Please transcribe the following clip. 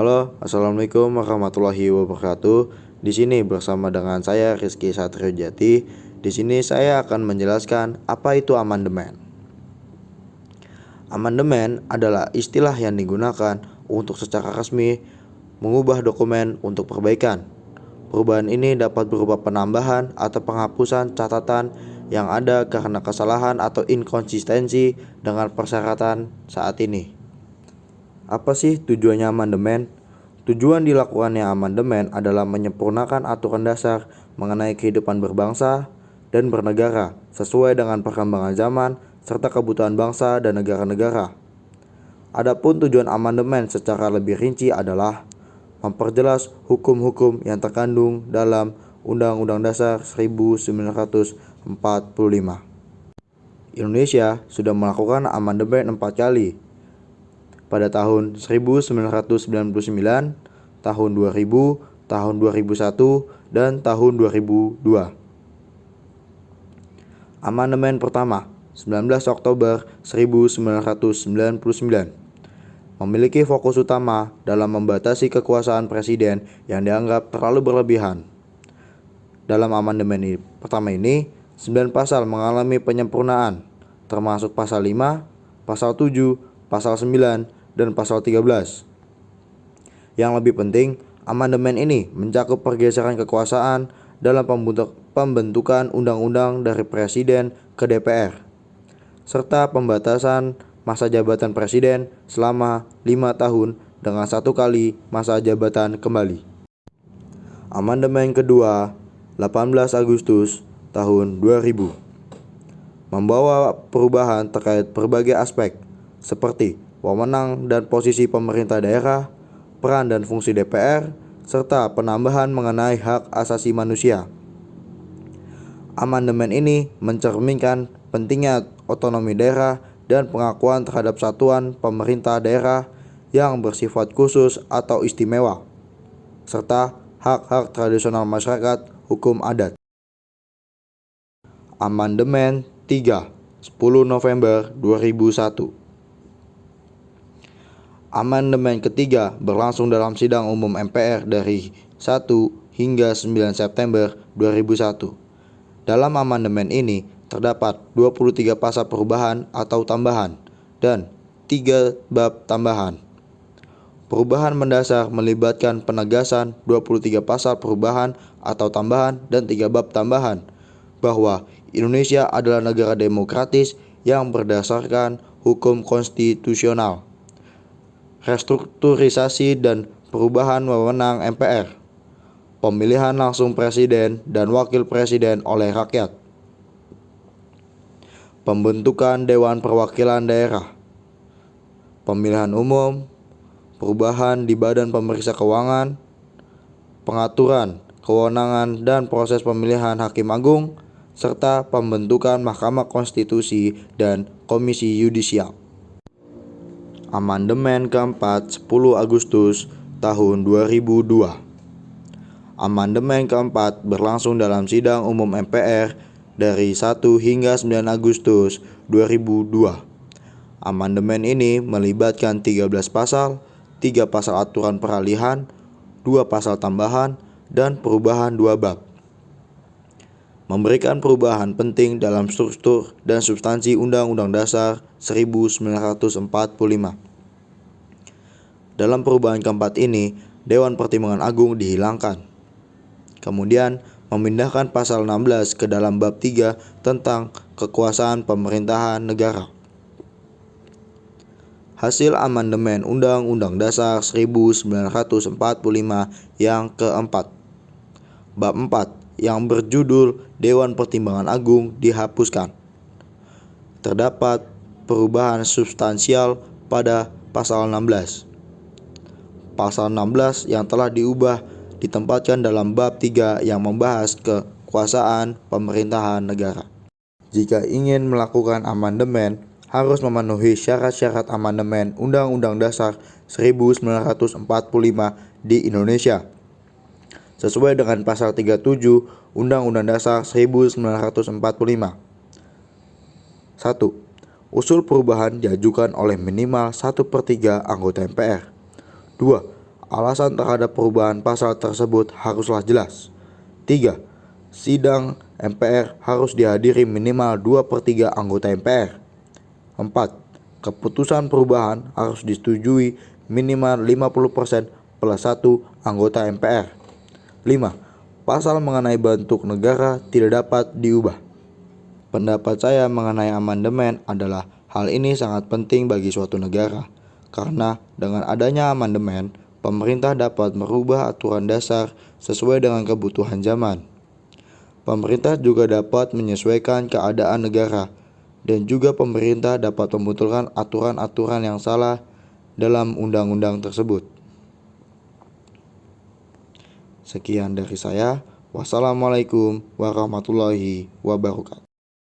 Halo, Assalamualaikum warahmatullahi wabarakatuh. Di sini bersama dengan saya Rizky Satriojati. Di sini saya akan menjelaskan apa itu amandemen. Amandemen adalah istilah yang digunakan untuk secara resmi mengubah dokumen untuk perbaikan. Perubahan ini dapat berupa penambahan atau penghapusan catatan yang ada karena kesalahan atau inkonsistensi dengan persyaratan saat ini. Apa sih tujuannya amandemen? Tujuan dilakukannya amandemen adalah menyempurnakan aturan dasar mengenai kehidupan berbangsa dan bernegara sesuai dengan perkembangan zaman serta kebutuhan bangsa dan negara-negara. Adapun tujuan amandemen secara lebih rinci adalah memperjelas hukum-hukum yang terkandung dalam Undang-Undang Dasar 1945. Indonesia sudah melakukan amandemen 4 kali, pada tahun 1999, tahun 2000, tahun 2001, dan tahun 2002. Amandemen pertama, 19 Oktober 1999, memiliki fokus utama dalam membatasi kekuasaan presiden yang dianggap terlalu berlebihan. Dalam amandemen pertama ini, 9 pasal mengalami penyempurnaan, termasuk pasal 5, pasal 7, pasal 9, dan pasal 13. Yang lebih penting, amandemen ini mencakup pergeseran kekuasaan dalam pembentukan undang-undang dari presiden ke DPR, serta pembatasan masa jabatan presiden selama 5 tahun dengan 1 kali masa jabatan kembali. Amandemen kedua, 18 Agustus tahun 2000, membawa perubahan terkait berbagai aspek seperti wewenang dan posisi pemerintah daerah, peran dan fungsi DPR, serta penambahan mengenai hak asasi manusia. Amandemen ini mencerminkan pentingnya otonomi daerah dan pengakuan terhadap satuan pemerintah daerah yang bersifat khusus atau istimewa, serta hak-hak tradisional masyarakat hukum adat. Amandemen 3, 10 November 2001. Amandemen ketiga berlangsung dalam sidang umum MPR dari 1 hingga 9 September 2001. Dalam amandemen ini terdapat 23 pasal perubahan atau tambahan dan 3 bab tambahan. Perubahan mendasar melibatkan penegasan 23 pasal perubahan atau tambahan dan 3 bab tambahan bahwa Indonesia adalah negara demokratis yang berdasarkan hukum konstitusional, restrukturisasi dan perubahan wewenang MPR, pemilihan langsung presiden dan wakil presiden oleh rakyat, pembentukan Dewan Perwakilan Daerah, pemilihan umum, perubahan di Badan Pemeriksa Keuangan, pengaturan, kewenangan dan proses pemilihan Hakim Agung, serta pembentukan Mahkamah Konstitusi dan Komisi Yudisial. Amandemen keempat, 10 Agustus tahun 2002. Amandemen keempat berlangsung dalam sidang umum MPR dari 1 hingga 9 Agustus 2002. Amandemen ini melibatkan 13 pasal, 3 pasal aturan peralihan, 2 pasal tambahan, dan perubahan 2 bab. Memberikan perubahan penting dalam struktur dan substansi Undang-Undang Dasar 1945. Dalam perubahan keempat ini, Dewan Pertimbangan Agung dihilangkan. Kemudian memindahkan pasal 16 ke dalam bab 3 tentang kekuasaan pemerintahan negara. Hasil amandemen Undang-Undang Dasar 1945 yang keempat. Bab 4 yang berjudul Dewan Pertimbangan Agung dihapuskan. Terdapat perubahan substansial pada pasal 16. Pasal 16 yang telah diubah ditempatkan dalam bab 3 yang membahas kekuasaan pemerintahan negara. Jika ingin melakukan amandemen, harus memenuhi syarat-syarat amandemen Undang-Undang Dasar 1945 di Indonesia, sesuai dengan pasal 37 Undang-Undang Dasar 1945. 1. Usul perubahan diajukan oleh minimal 1/3 anggota MPR. 2. alasan terhadap perubahan pasal tersebut haruslah jelas. 3. Sidang MPR harus dihadiri minimal 2/3 anggota MPR. 4. Keputusan perubahan harus disetujui minimal 50% plus 1 anggota MPR. 5. Pasal mengenai bentuk negara tidak dapat diubah. Pendapat saya mengenai amandemen adalah hal ini sangat penting bagi suatu negara, karena dengan adanya amandemen, pemerintah dapat merubah aturan dasar sesuai dengan kebutuhan zaman. Pemerintah juga dapat menyesuaikan keadaan negara, dan juga pemerintah dapat membetulkan aturan-aturan yang salah dalam undang-undang tersebut. Sekian dari saya. Wassalamualaikum warahmatullahi wabarakatuh.